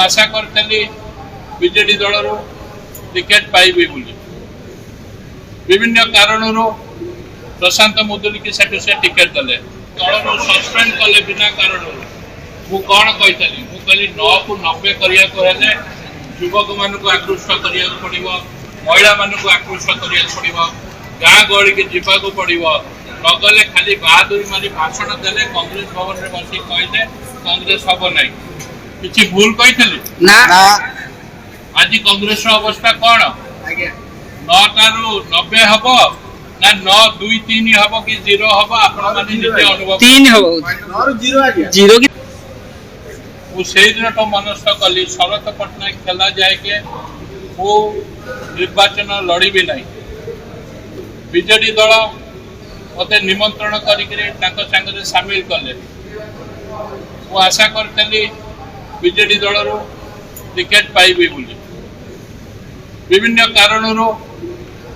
आशा करी बीजेडी दल टिकेट पाइबे बोली विभिन्न कारण प्रशांत मुदुली की से टिकेट देले दल सस्पेंड कले बिना कारण मु कौन कही मु कहली 9 को 90 करिया को हेले युवक मान को आकृष्ट करिया पड़िबो महिला मान को आकृष्ट करिया पड़िबो गाँ गहली के जीवा को पड़िबो नगले खाली बहादुरी मारी भाषण देले कांग्रेस भवन रे बसी कहले कांग्रेस हबो नै किछि भूल कहितली ना आज कांग्रेस रो अवस्था कोन आज्ञा 9 टारू 90 हबो ना 9 2 3 हबो कि 0 हबो आपण माने निजे अनुभव 3 हबो 0 आज्ञा 0 की वो से दिन तो मनस्थ कली शरद पट्टनायक खेला जाए के वो निर्वाचन लड़ी भी नहीं बीजेडी दल मते निमंत्रण करके सामिल कले वो आशा करी बीजेडी दल टिकेट पाइबे बोली विभिन्न कारण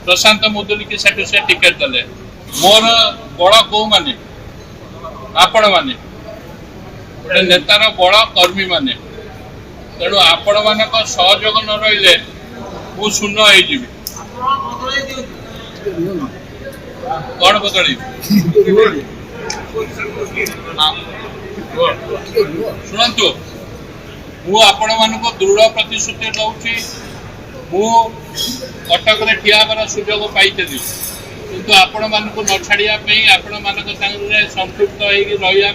प्रशांत मुदुली की से टिकेट देले मोर बड़ कौ माने आपण माने नेतार बड़ कर्मी माने तेणु आपण मान सहयोग न रही मु शून्य हो कौन बदल शुणु मु आपण मान दृढ़ प्रतिश्रुति दौची मु कटक रे ठिया बार सुजोग पाइली किंतु आपण मान को न छाड़िया आपण मान संपृक्त रहा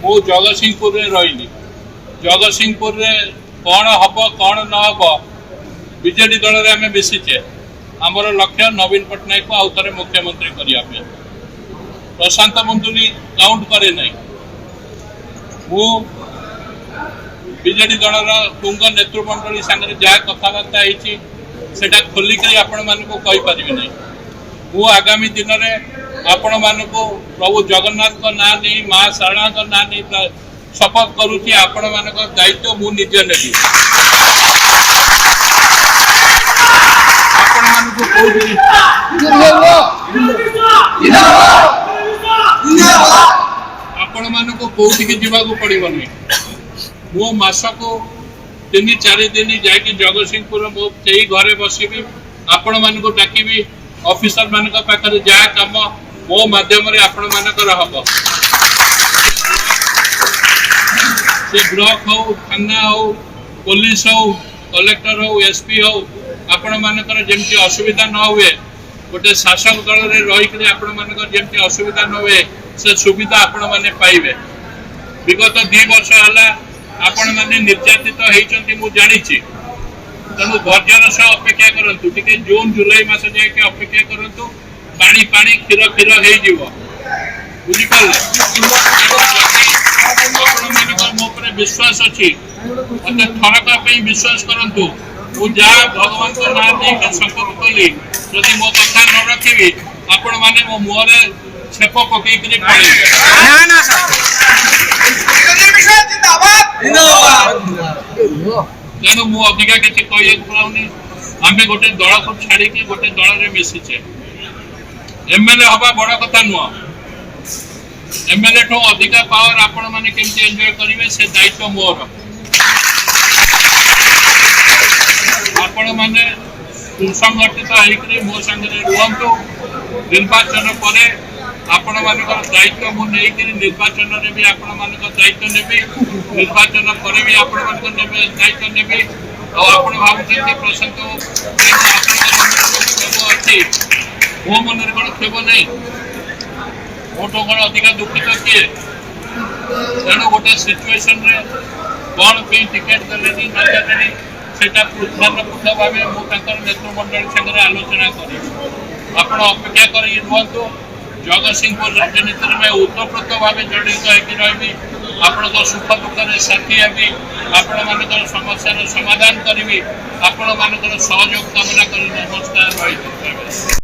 मु जगतसिंहपुर रे रही जगतसिंहपुर रे कौन हम कौन न हम बीजेडी दल रे आमे मिशिचे आमर लक्ष्य नवीन पट्टनायक को आउ थे मुख्यमंत्री करने प्रशांत मुदुली काउंट करे नहीं मु बीजेडी दल तुंग नेतृमंडली सागर जहाँ कथबार्ता होटा खोलिक आपण मानक कहीपरि नहीं मु आगामी दिन में आपण मानक प्रभु जगन्नाथ का ना नहीं माँ शारणा का ना नहीं शपथ करुच्ची आपण मान दायित्व मु निजे नेबी आपण मानक कौटिकी जीवाक पड़ोनी मो मास को 3-4 दिन जाकि जगतसिंहपुर मो से घरे बसबी आपण मान डाकबी ऑफिसर मान पाखे जहाँ कम मो माध्यम आपण मानकर हम से ब्लॉक हो थाना हो पुलिस हो कलेक्टर हो एसपी हो आपण मानकर जमती असुविधा न हुए गोटे शासक दल रे रही आपण मानकर जमती असुविधा न हुए से सुविधा आपण माने पाइबे विगत 2 वर्ष है आपण माने निर्यातित होइचंती मु जानि छी तेणु धैर्यर सह अपेक्षा करंतु टिके जून जुलाई मास जाके अपेक्षा करंतु पानी पानी क्षीर क्षीर हो जीवो बुझी पारे विश्वास अच्छी मत थरका विश्वास करूँ मु जहाँ भगवान को ना दे संकल्प कली जदि मो कथा न रखी आपण मैंने मो मुहरे छेप पकईकि तेणु मु अधिका किसी कहनी आम गोटे दल को छाड़ी गोटे दल में मिशिचे एमएलए हवा बड़ कथा नुह एमएलए ठू अधिका पावर आपण मैंने केमती एंजॉय करेंगे से दायित्व मोर आपण मैंने सुसंगठित होकर मो संगे रुहतु निर्वाचन पर आपण मान दायित्व मुझे निर्वाचन में भी आपण मान दायित्व नेबी निर्वाचन पर भी आपण मान दायित्व नेबी आप भावुं प्रशांत अच्छी मो मन कौन खेब नहीं मोटो कौन अधिका दुखित किए तेणु गोटे सिचुएशन रे कौन पे टिकेट देले ना देले सेटा पृथक भाव मुझे नेतृमंडल सागर आलोचना करी आपण अपेक्षा कर रुहतु जगतसिंहपुर राजनीति में उत्तप्रोत भाव जड़ित रही आपण सुख दुख साथी हेबी आपण मान समस्या समाधान करी आपण मान सहयोग कामना कर नमस्कार रही।